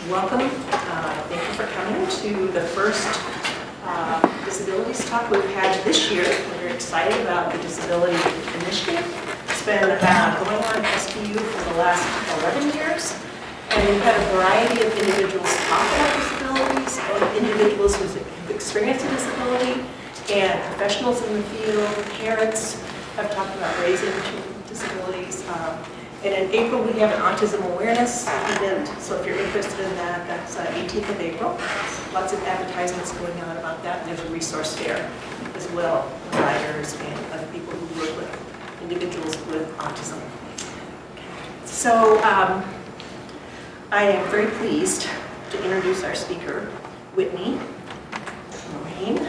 Welcome. Thank you for coming to the first disabilities talk we've had this year. We're excited about the Disability Initiative. It's been going on at SPU for the last 11 years. And we've had a variety of individuals talk about disabilities, both individuals who have experienced a disability and professionals in the field, parents have talked about raising children with disabilities. And in April, we have an autism awareness event. So if you're interested in that, that's 18th of April. Lots of advertisements going on about that. And there's a resource fair as well, providers and other people who work with individuals with autism. So I am very pleased to introduce our speaker, Whitney Moraine.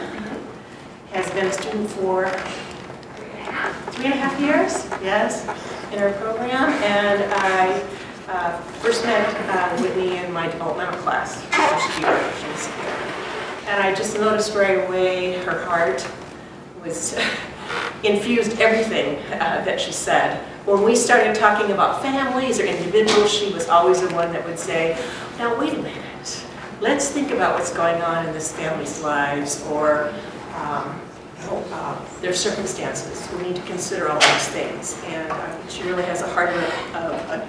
Has been a student for 3.5 years, yes, in our program. And I first met Whitney in my developmental class, first year she was here. And I just noticed right away her heart was infused everything that she said. When we started talking about families or individuals, she was always the one that would say, now wait a minute, let's think about what's going on in this family's lives, or their circumstances. We need to consider all these things. And she really has a heart of a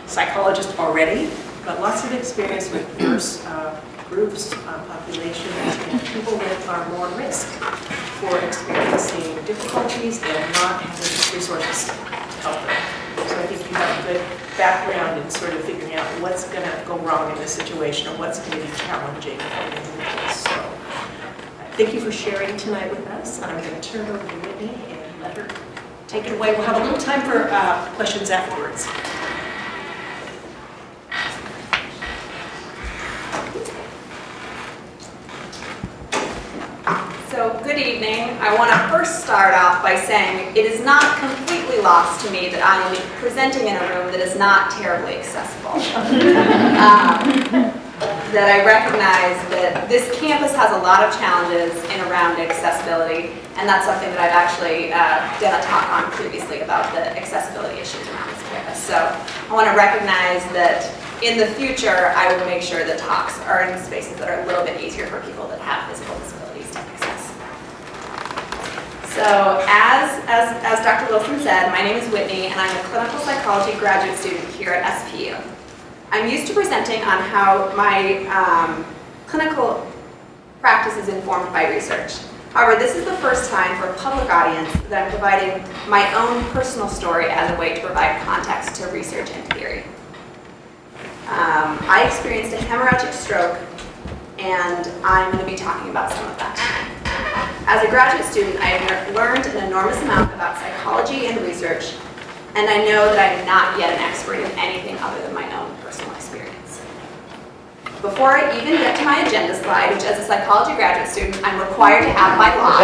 psychologist already, but lots of experience with diverse groups, populations, and people that are more at risk for experiencing difficulties and not having resources to help them. So I think you have a good background in sort of figuring out what's going to go wrong in this situation or what's going to be challenging for individuals. So thank you for sharing tonight with us. I'm going to turn it over to Whitney and let her take it away. We'll have a little time for questions afterwards. So, good evening. I want to first start off by saying it is not completely lost to me that I am presenting in a room that is not terribly accessible. That I recognize that this campus has a lot of challenges in around accessibility, and that's something that I've actually done a talk on previously about the accessibility issues around this campus. So I want to recognize that in the future, I will make sure that talks are in spaces that are a little bit easier for people that have physical disabilities to access. So as Dr. Wilson said, my name is Whitney, and I'm a clinical psychology graduate student here at SPU. I'm used to presenting on how my clinical practice is informed by research. However, this is the first time for a public audience that I'm providing my own personal story as a way to provide context to research and theory. I experienced a hemorrhagic stroke, and I'm going to be talking about some of that. As a graduate student, I have learned an enormous amount about psychology and research, and I know that I am not yet an expert in anything other than my own personal experience. Before I even get to my agenda slide, which as a psychology graduate student, I'm required to have by law,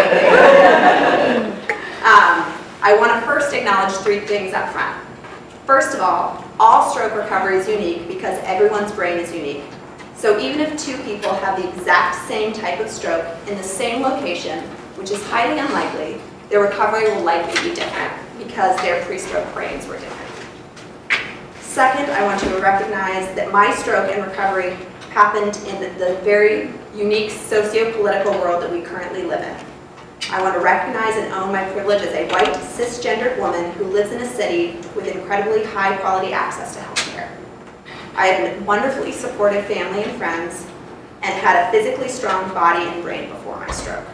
I want to first acknowledge 3 things up front. First of all stroke recovery is unique because everyone's brain is unique. So even if 2 people have the exact same type of stroke in the same location, which is highly unlikely, their recovery will likely be different because their pre-stroke brains were different. Second, I want you to recognize that my stroke and recovery happened in the very unique socio-political world that we currently live in. I want to recognize and own my privilege as a white, cisgendered woman who lives in a city with incredibly high-quality access to health care. I have a wonderfully supportive family and friends, and had a physically strong body and brain before my stroke.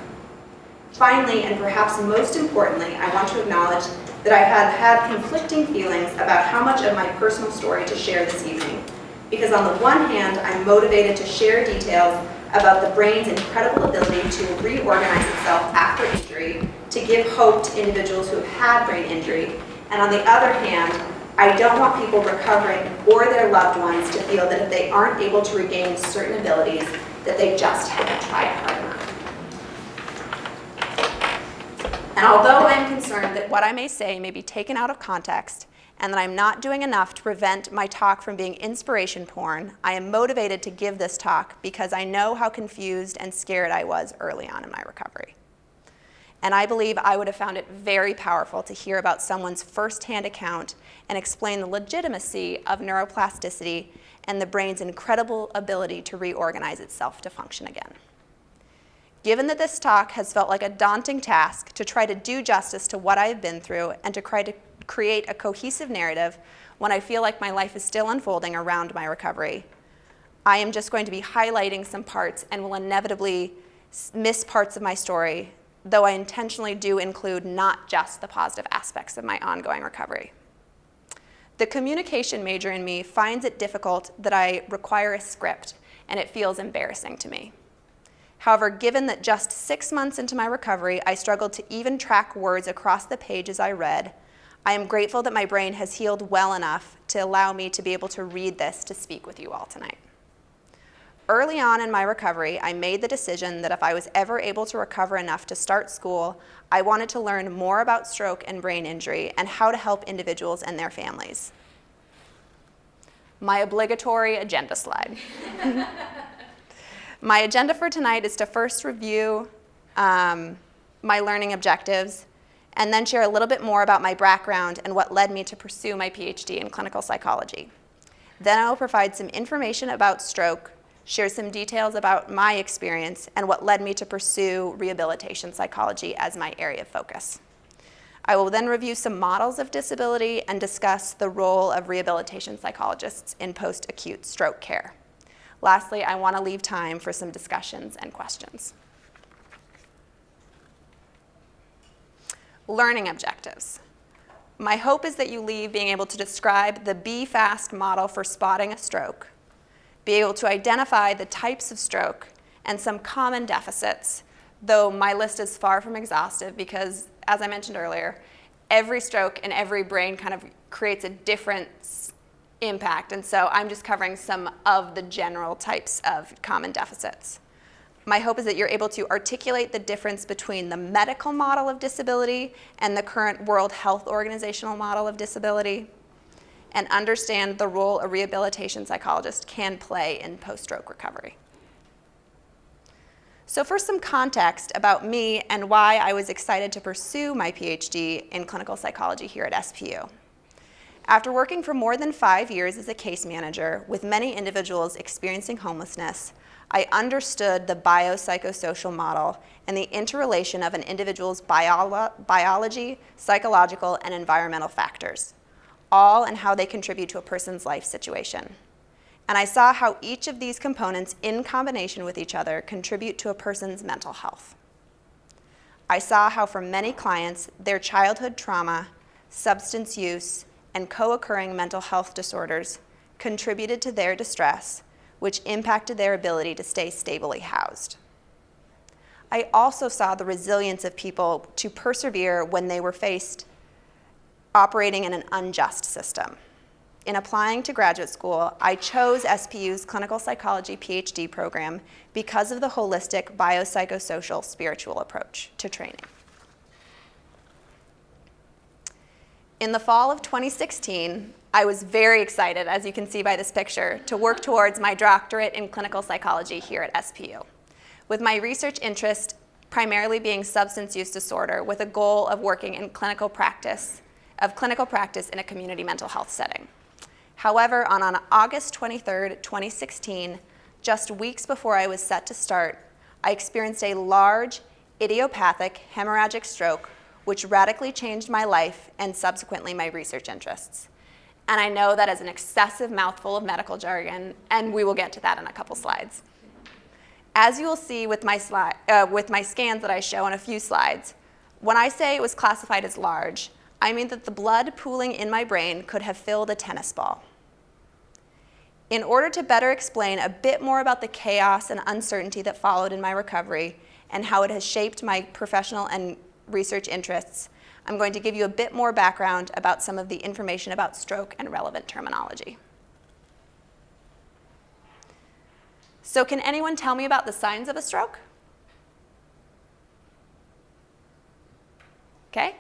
Finally, and perhaps most importantly, I want to acknowledge that I have had conflicting feelings about how much of my personal story to share this evening. Because on the one hand, I'm motivated to share details about the brain's incredible ability to reorganize itself after injury, to give hope to individuals who have had brain injury, and on the other hand, I don't want people recovering or their loved ones to feel that if they aren't able to regain certain abilities, that they just haven't tried hard enough. And although I am concerned that what I may say may be taken out of context, and that I'm not doing enough to prevent my talk from being inspiration porn, I am motivated to give this talk because I know how confused and scared I was early on in my recovery. And I believe I would have found it very powerful to hear about someone's firsthand account and explain the legitimacy of neuroplasticity and the brain's incredible ability to reorganize itself to function again. Given that this talk has felt like a daunting task to try to do justice to what I've been through and to try to create a cohesive narrative when I feel like my life is still unfolding around my recovery, I am just going to be highlighting some parts and will inevitably miss parts of my story, though I intentionally do include not just the positive aspects of my ongoing recovery. The communication major in me finds it difficult that I require a script, and it feels embarrassing to me. However, given that just 6 months into my recovery, I struggled to even track words across the pages I read, I am grateful that my brain has healed well enough to allow me to be able to read this to speak with you all tonight. Early on in my recovery, I made the decision that if I was ever able to recover enough to start school, I wanted to learn more about stroke and brain injury and how to help individuals and their families. My obligatory agenda slide. My agenda for tonight is to first review my learning objectives and then share a little bit more about my background and what led me to pursue my PhD in clinical psychology. Then I will provide some information about stroke, share some details about my experience and what led me to pursue rehabilitation psychology as my area of focus. I will then review some models of disability and discuss the role of rehabilitation psychologists in post-acute stroke care. Lastly, I want to leave time for some discussions and questions. Learning objectives. My hope is that you leave being able to describe the BE-FAST model for spotting a stroke, be able to identify the types of stroke and some common deficits, though my list is far from exhaustive because, as I mentioned earlier, every stroke and every brain kind of creates a different impact, and so I'm just covering some of the general types of common deficits. My hope is that you're able to articulate the difference between the medical model of disability and the current World Health Organizational model of disability, and understand the role a rehabilitation psychologist can play in post-stroke recovery. So for some context about me and why I was excited to pursue my PhD in clinical psychology here at SPU. After working for more than 5 years as a case manager with many individuals experiencing homelessness, I understood the biopsychosocial model and the interrelation of an individual's biology, psychological, and environmental factors, all and how they contribute to a person's life situation. And I saw how each of these components in combination with each other contribute to a person's mental health. I saw how for many clients, their childhood trauma, substance use, and co-occurring mental health disorders contributed to their distress, which impacted their ability to stay stably housed. I also saw the resilience of people to persevere when they were faced operating in an unjust system. In applying to graduate school, I chose SPU's clinical psychology PhD program because of the holistic biopsychosocial spiritual approach to training. In the fall of 2016, I was very excited, as you can see by this picture, to work towards my doctorate in clinical psychology here at SPU, with my research interest primarily being substance use disorder with a goal of working in clinical practice in a community mental health setting. However, on August 23rd, 2016, just weeks before I was set to start, I experienced a large idiopathic hemorrhagic stroke which radically changed my life and subsequently my research interests. And I know that is an excessive mouthful of medical jargon, and we will get to that in a couple slides. As you will see with my scans that I show in a few slides, when I say it was classified as large, I mean that the blood pooling in my brain could have filled a tennis ball. In order to better explain a bit more about the chaos and uncertainty that followed in my recovery and how it has shaped my professional and research interests, I'm going to give you a bit more background about some of the information about stroke and relevant terminology. So can anyone tell me about the signs of a stroke? Okay.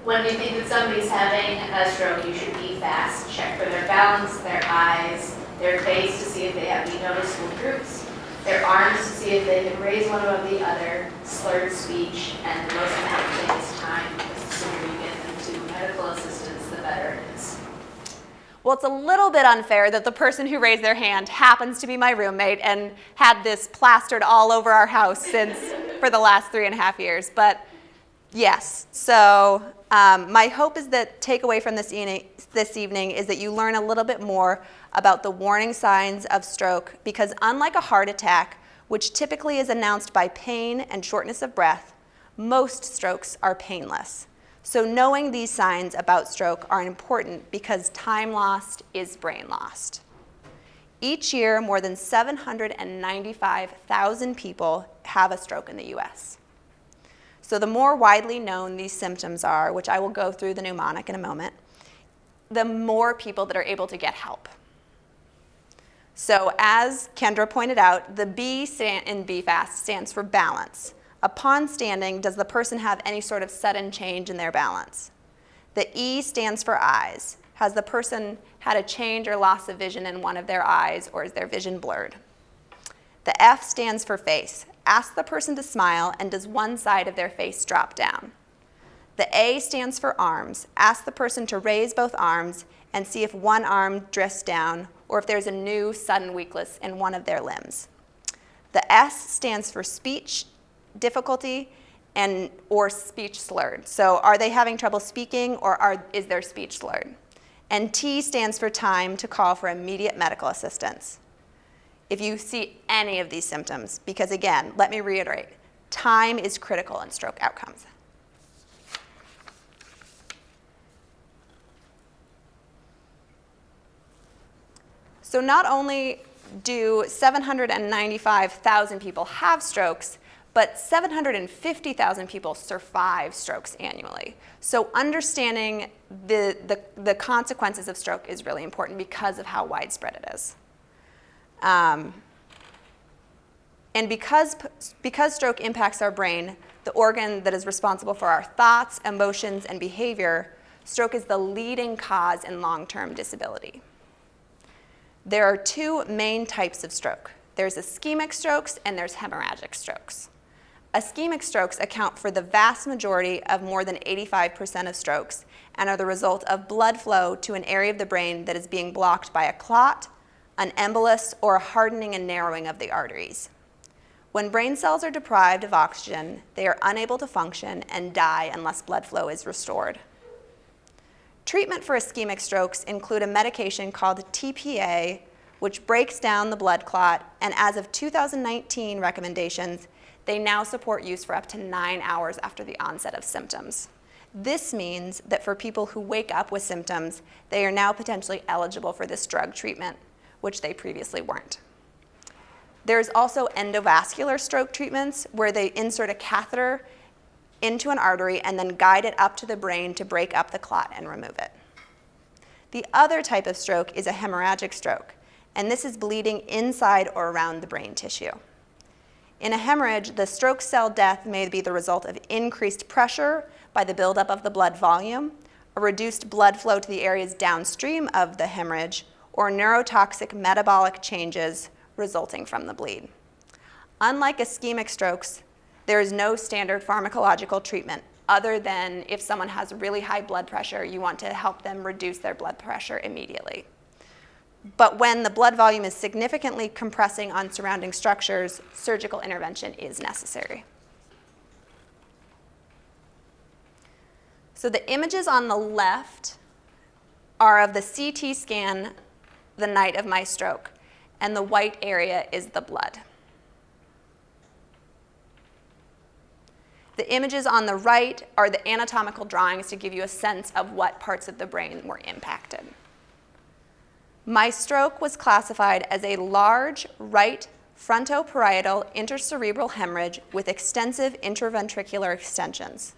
When you think that somebody's having a stroke, you should be fast. Check for their balance, their eyes, their face to see if they have any noticeable droops, their arms to see if they can raise one above the other, slurred speech, and the most important thing is time, because the sooner you get them to medical assistance, the better it is. Well, it's a little bit unfair that the person who raised their hand happens to be my roommate and had this plastered all over our house for the last 3.5 years. But yes, so my hope is that takeaway from this evening is that you learn a little bit more about the warning signs of stroke, because unlike a heart attack, which typically is announced by pain and shortness of breath, most strokes are painless. So knowing these signs about stroke are important because time lost is brain lost. Each year, more than 795,000 people have a stroke in the US. So the more widely known these symptoms are, which I will go through the mnemonic in a moment, the more people that are able to get help. So as Kendra pointed out, the B in BFAST stands for balance. Upon standing, does the person have any sort of sudden change in their balance? The E stands for eyes. Has the person had a change or loss of vision in one of their eyes, or is their vision blurred? The F stands for face. Ask the person to smile, and does one side of their face drop down? The A stands for arms. Ask the person to raise both arms and see if one arm drifts down, or if there's a new sudden weakness in one of their limbs. The S stands for speech difficulty or speech slurred. So are they having trouble speaking, or is their speech slurred? And T stands for time to call for immediate medical assistance. If you see any of these symptoms, because again, let me reiterate, time is critical in stroke outcomes. So not only do 795,000 people have strokes, but 750,000 people survive strokes annually. So understanding the consequences of stroke is really important because of how widespread it is. And because stroke impacts our brain, the organ that is responsible for our thoughts, emotions, and behavior, stroke is the leading cause in long-term disability. There are two main types of stroke. There's ischemic strokes and there's hemorrhagic strokes. Ischemic strokes account for the vast majority of more than 85% of strokes and are the result of blood flow to an area of the brain that is being blocked by a clot, an embolus, or a hardening and narrowing of the arteries. When brain cells are deprived of oxygen, they are unable to function and die unless blood flow is restored. Treatment for ischemic strokes include a medication called TPA, which breaks down the blood clot, and as of 2019 recommendations, they now support use for up to 9 hours after the onset of symptoms. This means that for people who wake up with symptoms, they are now potentially eligible for this drug treatment, which they previously weren't. There's also endovascular stroke treatments where they insert a catheter into an artery and then guide it up to the brain to break up the clot and remove it. The other type of stroke is a hemorrhagic stroke, and this is bleeding inside or around the brain tissue. In a hemorrhage, the stroke cell death may be the result of increased pressure by the buildup of the blood volume, a reduced blood flow to the areas downstream of the hemorrhage, or neurotoxic metabolic changes resulting from the bleed. Unlike ischemic strokes, there is no standard pharmacological treatment other than if someone has really high blood pressure, you want to help them reduce their blood pressure immediately. But when the blood volume is significantly compressing on surrounding structures, surgical intervention is necessary. So the images on the left are of the CT scan the night of my stroke, and the white area is the blood. The images on the right are the anatomical drawings to give you a sense of what parts of the brain were impacted. My stroke was classified as a large right frontoparietal intercerebral hemorrhage with extensive intraventricular extensions.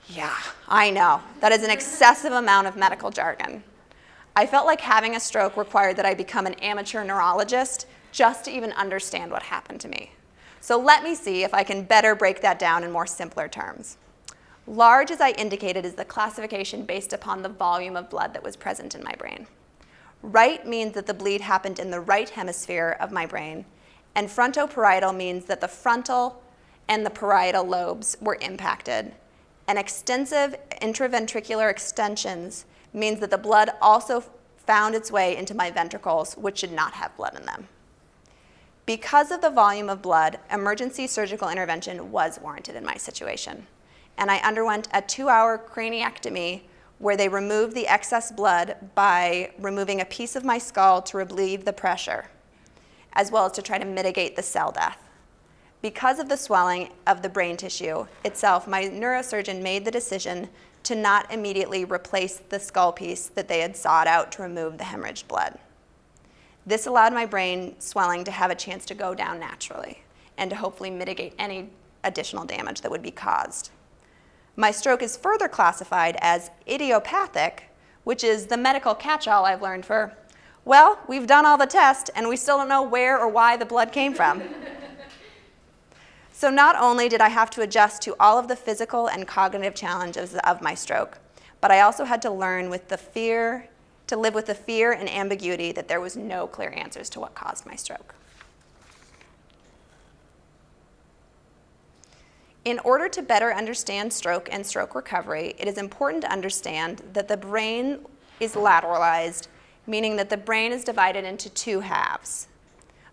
Yeah, I know. That is an excessive amount of medical jargon. I felt like having a stroke required that I become an amateur neurologist just to even understand what happened to me. So let me see if I can better break that down in more simpler terms. Large, as I indicated, is the classification based upon the volume of blood that was present in my brain. Right means that the bleed happened in the right hemisphere of my brain, and frontoparietal means that the frontal and the parietal lobes were impacted. And extensive intraventricular extensions means that the blood also found its way into my ventricles, which should not have blood in them. Because of the volume of blood, emergency surgical intervention was warranted in my situation, and I underwent a 2-hour craniectomy where they removed the excess blood by removing a piece of my skull to relieve the pressure, as well as to try to mitigate the cell death. Because of the swelling of the brain tissue itself, my neurosurgeon made the decision to not immediately replace the skull piece that they had sawed out to remove the hemorrhaged blood. This allowed my brain swelling to have a chance to go down naturally and to hopefully mitigate any additional damage that would be caused. My stroke is further classified as idiopathic, which is the medical catch-all I've learned for, well, we've done all the tests and we still don't know where or why the blood came from. So not only did I have to adjust to all of the physical and cognitive challenges of my stroke, but I also had to live with the fear and ambiguity that there was no clear answers to what caused my stroke. In order to better understand stroke and stroke recovery, it is important to understand that the brain is lateralized, meaning that the brain is divided into 2 halves,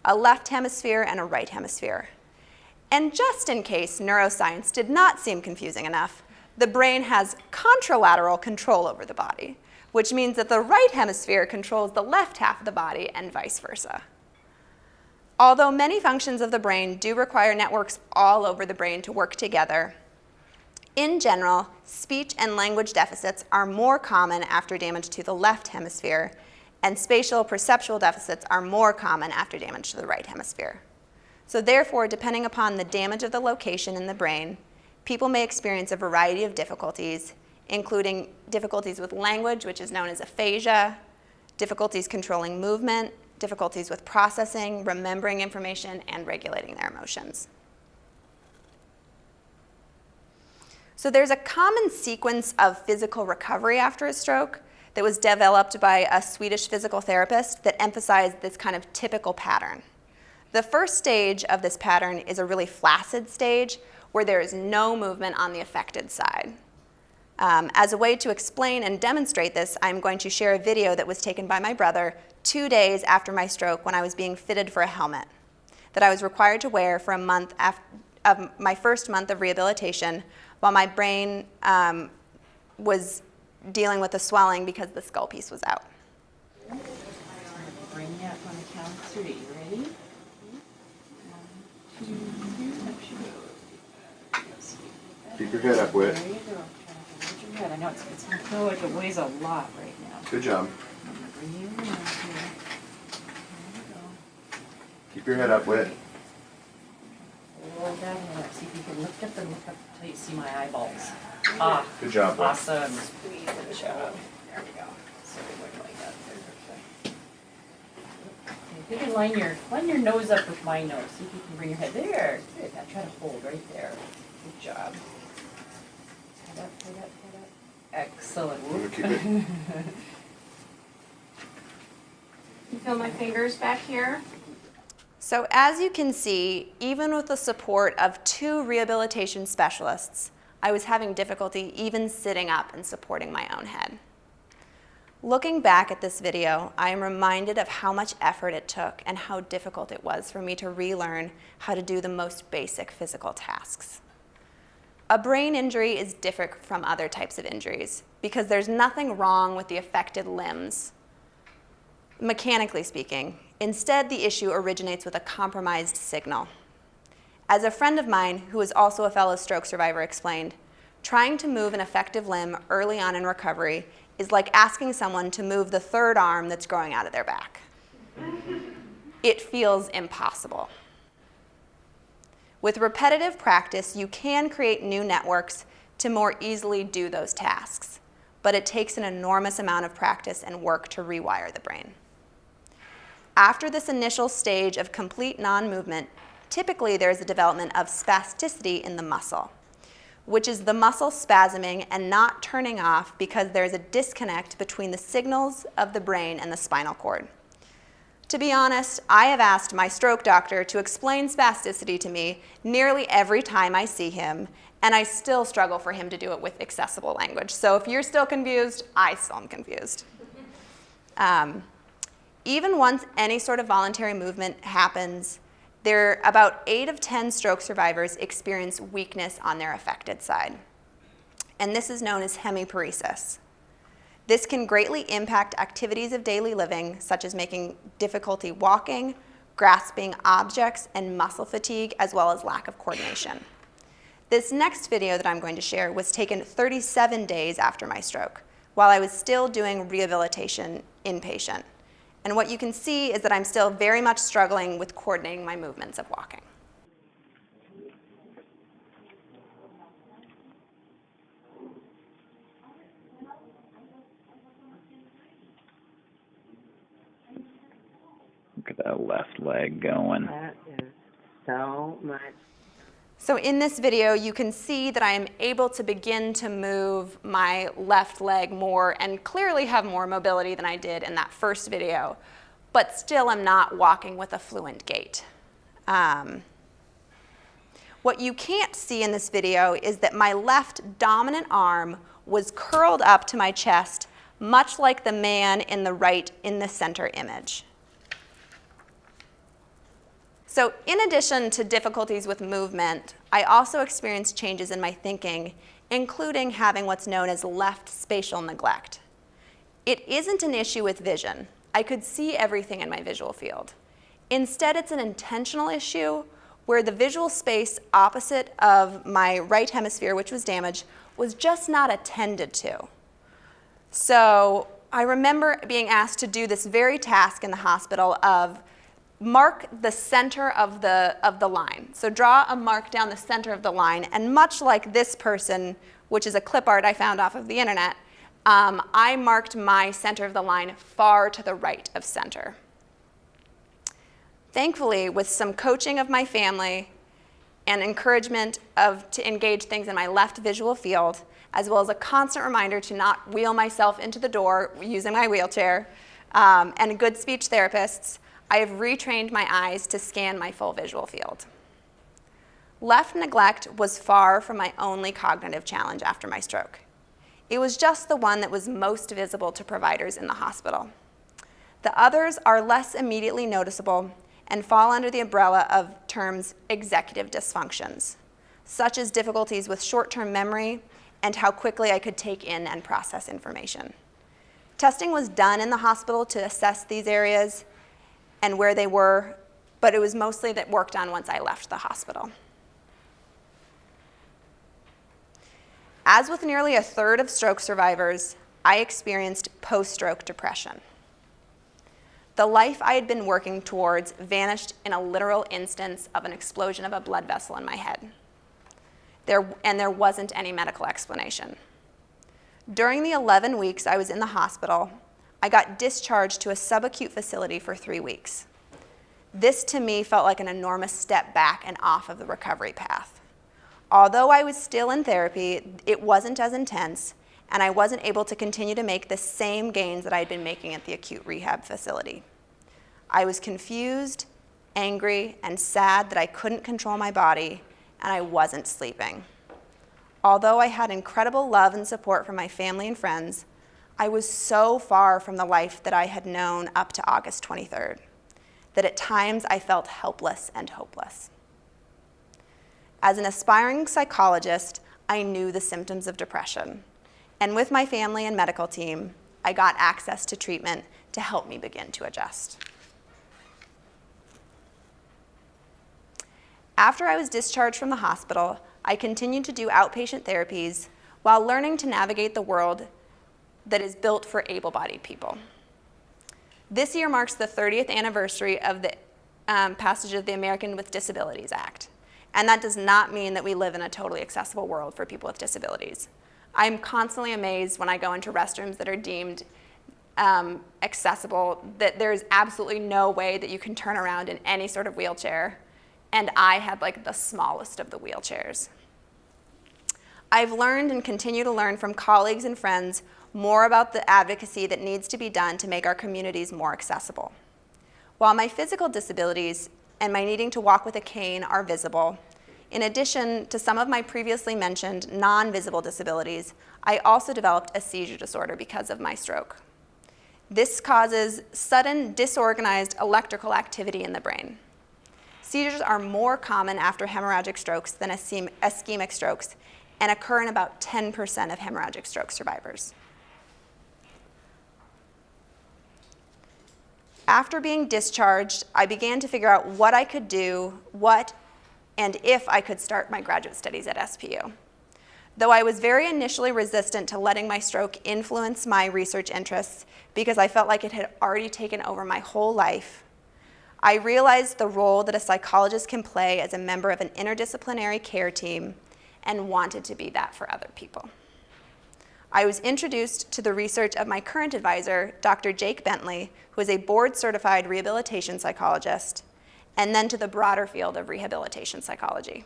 a left hemisphere and a right hemisphere. And just in case neuroscience did not seem confusing enough, the brain has contralateral control over the body, which means that the right hemisphere controls the left half of the body and vice versa. Although many functions of the brain do require networks all over the brain to work together, in general, speech and language deficits are more common after damage to the left hemisphere, and spatial perceptual deficits are more common after damage to the right hemisphere. So therefore, depending upon the damage of the location in the brain, people may experience a variety of difficulties, including difficulties with language, which is known as aphasia, difficulties controlling movement, difficulties with processing, remembering information, and regulating their emotions. So there's a common sequence of physical recovery after a stroke that was developed by a Swedish physical therapist that emphasized this kind of typical pattern. The first stage of this pattern is a really flaccid stage where there is no movement on the affected side. As a way to explain and demonstrate this, I'm going to share a video that was taken by my brother 2 days after my stroke when I was being fitted for a helmet that I was required to wear for a month of my first month of rehabilitation while my brain was dealing with the swelling because the skull piece was out. Bring it up on the count of 3. You ready? 1, 2, 3. Keep your head up, Whit. There you go. Hold your head. I know it's going to feel like it weighs a lot right now. Good job. I'm going to bring you around here. There you go. Keep your head up, Whit. Hold that head up. See if you can lift up and look up until you see my eyeballs. Good job, Whit. Awesome. Squeeze and show. There we go. So we look like that. If you can line your nose up with my nose. See if you can bring your head there. Good. Now try to hold right there. Good job. Head up, head up, head up. Excellent. I'm gonna keep it. You feel my fingers back here? So as you can see, even with the support of 2 rehabilitation specialists, I was having difficulty even sitting up and supporting my own head. Looking back at this video, I am reminded of how much effort it took and how difficult it was for me to relearn how to do the most basic physical tasks. A brain injury is different from other types of injuries because there's nothing wrong with the affected limbs, mechanically speaking. Instead, the issue originates with a compromised signal. As a friend of mine, who is also a fellow stroke survivor, explained, trying to move an affected limb early on in recovery is like asking someone to move the 3rd arm that's growing out of their back. It feels impossible. With repetitive practice, you can create new networks to more easily do those tasks, but it takes an enormous amount of practice and work to rewire the brain. After this initial stage of complete non-movement, typically there is a development of spasticity in the muscle, which is the muscle spasming and not turning off because there is a disconnect between the signals of the brain and the spinal cord. To be honest, I have asked my stroke doctor to explain spasticity to me nearly every time I see him, and I still struggle for him to do it with accessible language. So if you're still confused, I still am confused. Even once any sort of voluntary movement happens, about 8 of 10 stroke survivors experience weakness on their affected side. And this is known as hemiparesis. This can greatly impact activities of daily living, such as making difficulty walking, grasping objects, and muscle fatigue, as well as lack of coordination. This next video that I'm going to share was taken 37 days after my stroke, while I was still doing rehabilitation inpatient. And what you can see is that I'm still very much struggling with coordinating my movements of walking. Look at that left leg going. That is so much. So in this video, you can see that I am able to begin to move my left leg more and clearly have more mobility than I did in that first video, but still I'm not walking with a fluent gait. What you can't see in this video is that my left dominant arm was curled up to my chest, much like the man in the right in the center image. So in addition to difficulties with movement, I also experienced changes in my thinking, including having what's known as left spatial neglect. It isn't an issue with vision. I could see everything in my visual field. Instead, it's an intentional issue where the visual space opposite of my right hemisphere, which was damaged, was just not attended to. So I remember being asked to do this very task in the hospital of mark the center of the line. So draw a mark down the center of the line, and much like this person, which is a clip art I found off of the internet, I marked my center of the line far to the right of center. Thankfully, with some coaching of my family and encouragement to engage things in my left visual field, as well as a constant reminder to not wheel myself into the door using my wheelchair, and good speech therapists, I have retrained my eyes to scan my full visual field. Left neglect was far from my only cognitive challenge after my stroke. It was just the one that was most visible to providers in the hospital. The others are less immediately noticeable and fall under the umbrella of terms executive dysfunctions, such as difficulties with short-term memory and how quickly I could take in and process information. Testing was done in the hospital to assess these areas and where they were, but it was mostly that worked on once I left the hospital. As with nearly a third of stroke survivors, I experienced post-stroke depression. The life I had been working towards vanished in a literal instance of an explosion of a blood vessel in my head. There wasn't any medical explanation. During the 11 weeks I was in the hospital, I got discharged to a subacute facility for 3 weeks. This to me felt like an enormous step back and off of the recovery path. Although I was still in therapy, it wasn't as intense, and I wasn't able to continue to make the same gains that I had been making at the acute rehab facility. I was confused, angry, and sad that I couldn't control my body, and I wasn't sleeping. Although I had incredible love and support from my family and friends, I was so far from the life that I had known up to August 23rd, that at times I felt helpless and hopeless. As an aspiring psychologist, I knew the symptoms of depression, and with my family and medical team, I got access to treatment to help me begin to adjust. After I was discharged from the hospital, I continued to do outpatient therapies while learning to navigate the world that is built for able-bodied people. This year marks the 30th anniversary of the passage of the American with Disabilities Act. And that does not mean that we live in a totally accessible world for people with disabilities. I'm constantly amazed when I go into restrooms that are deemed accessible, that there's absolutely no way that you can turn around in any sort of wheelchair. And I had like the smallest of the wheelchairs. I've learned and continue to learn from colleagues and friends more about the advocacy that needs to be done to make our communities more accessible. While my physical disabilities and my needing to walk with a cane are visible, in addition to some of my previously mentioned non-visible disabilities, I also developed a seizure disorder because of my stroke. This causes sudden disorganized electrical activity in the brain. Seizures are more common after hemorrhagic strokes than ischemic strokes and occur in about 10% of hemorrhagic stroke survivors. After being discharged, I began to figure out what I could do, and if I could start my graduate studies at SPU. Though I was very initially resistant to letting my stroke influence my research interests because I felt like it had already taken over my whole life, I realized the role that a psychologist can play as a member of an interdisciplinary care team and wanted to be that for other people. I was introduced to the research of my current advisor, Dr. Jake Bentley, who is a board-certified rehabilitation psychologist, and then to the broader field of rehabilitation psychology.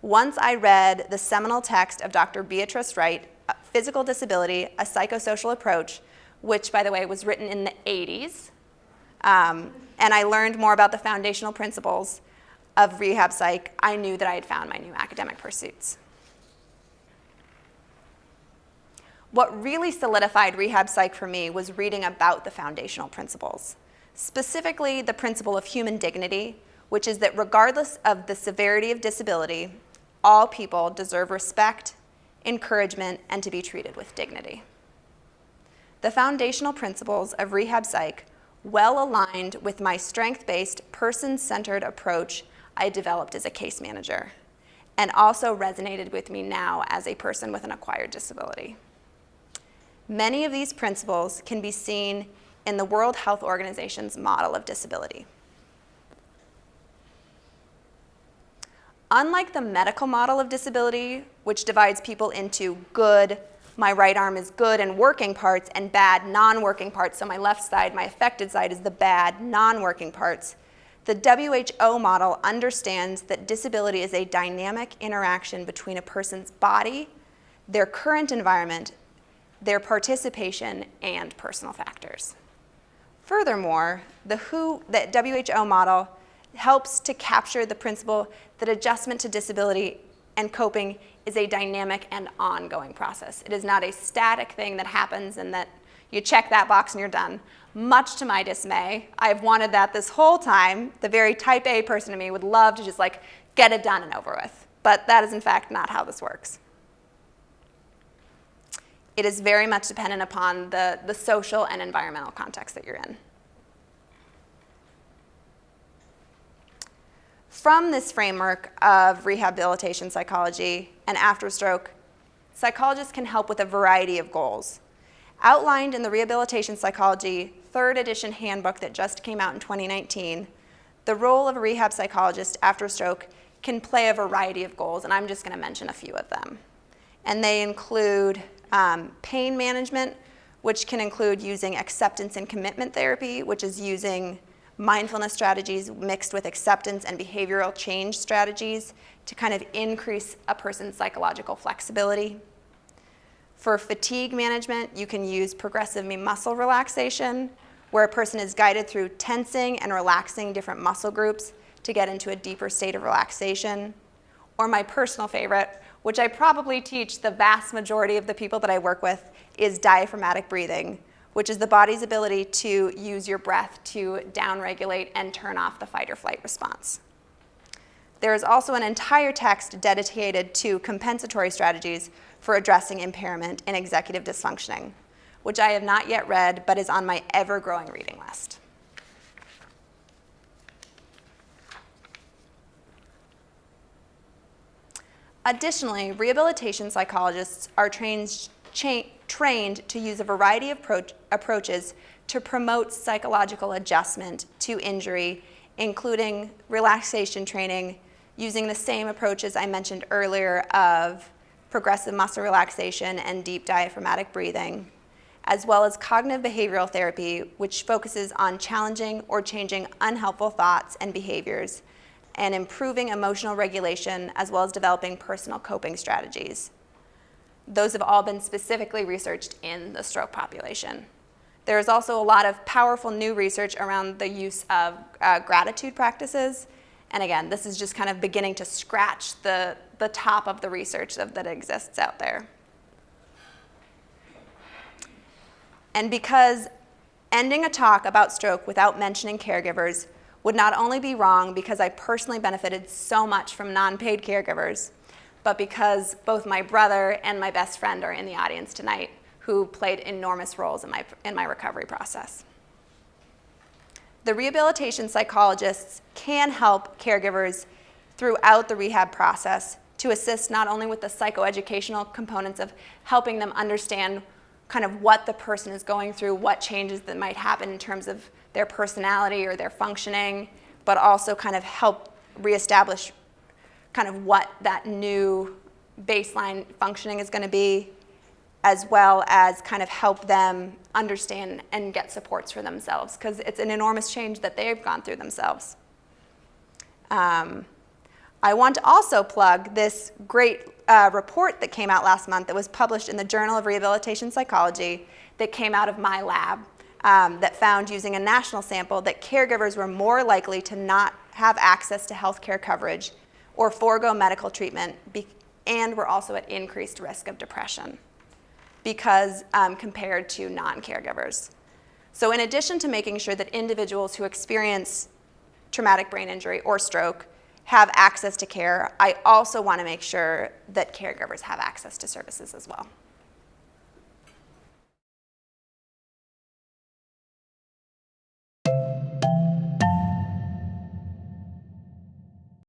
Once I read the seminal text of Dr. Beatrice Wright, Physical Disability, A Psychosocial Approach, which, by the way, was written in the 80s, and I learned more about the foundational principles of rehab psych, I knew that I had found my new academic pursuits. What really solidified rehab psych for me was reading about the foundational principles, specifically the principle of human dignity, which is that regardless of the severity of disability, all people deserve respect, encouragement, and to be treated with dignity. The foundational principles of rehab psych well aligned with my strength-based, person-centered approach I developed as a case manager, and also resonated with me now as a person with an acquired disability. Many of these principles can be seen in the World Health Organization's model of disability. Unlike the medical model of disability, which divides people into good, my right arm is good and working parts, and bad, non-working parts, so my left side, my affected side, is the bad, non-working parts, the WHO model understands that disability is a dynamic interaction between a person's body, their current environment, their participation, and personal factors. Furthermore, the WHO model helps to capture the principle that adjustment to disability and coping is a dynamic and ongoing process. It is not a static thing that happens and that you check that box and you're done. Much to my dismay, I've wanted that this whole time. The very type A person in me would love to just get it done and over with. But that is in fact not how this works. It is very much dependent upon the social and environmental context that you're in. From this framework of rehabilitation psychology and after stroke, psychologists can help with a variety of goals. Outlined in the Rehabilitation Psychology 3rd edition handbook that just came out in 2019, the role of a rehab psychologist after stroke can play a variety of goals, and I'm just going to mention a few of them. And they include pain management, which can include using acceptance and commitment therapy, which is using mindfulness strategies mixed with acceptance and behavioral change strategies to kind of increase a person's psychological flexibility. For fatigue management, you can use progressive muscle relaxation, where a person is guided through tensing and relaxing different muscle groups to get into a deeper state of relaxation. Or my personal favorite, which I probably teach the vast majority of the people that I work with, is diaphragmatic breathing, which is the body's ability to use your breath to downregulate and turn off the fight or flight response. There is also an entire text dedicated to compensatory strategies for addressing impairment and executive dysfunctioning, which I have not yet read but is on my ever-growing reading list. Additionally, rehabilitation psychologists are trained to use a variety of approaches to promote psychological adjustment to injury, including relaxation training, using the same approaches I mentioned earlier of progressive muscle relaxation and deep diaphragmatic breathing, as well as cognitive behavioral therapy, which focuses on challenging or changing unhelpful thoughts and behaviors, and improving emotional regulation, as well as developing personal coping strategies. Those have all been specifically researched in the stroke population. There is also a lot of powerful new research around the use of gratitude practices. And again, this is just kind of beginning to scratch the top of the research that exists out there. And because Ending a talk about stroke without mentioning caregivers would not only be wrong because I personally benefited so much from non-paid caregivers, but because both my brother and my best friend are in the audience tonight who played enormous roles in my recovery process. The rehabilitation psychologists can help caregivers throughout the rehab process to assist not only with the psychoeducational components of helping them understand kind of what the person is going through, what changes that might happen in terms of their personality or their functioning, but also kind of help reestablish kind of what that new baseline functioning is going to be, as well as kind of help them understand and get supports for themselves, because it's an enormous change that they've gone through themselves. I want to also plug this great report that came out last month that was published in the Journal of Rehabilitation Psychology that came out of my lab that found, using a national sample, that caregivers were more likely to not have access to health care coverage or forego medical treatment and were also at increased risk of depression because compared to non-caregivers. So in addition to making sure that individuals who experience traumatic brain injury or stroke have access to care, I also want to make sure that caregivers have access to services as well.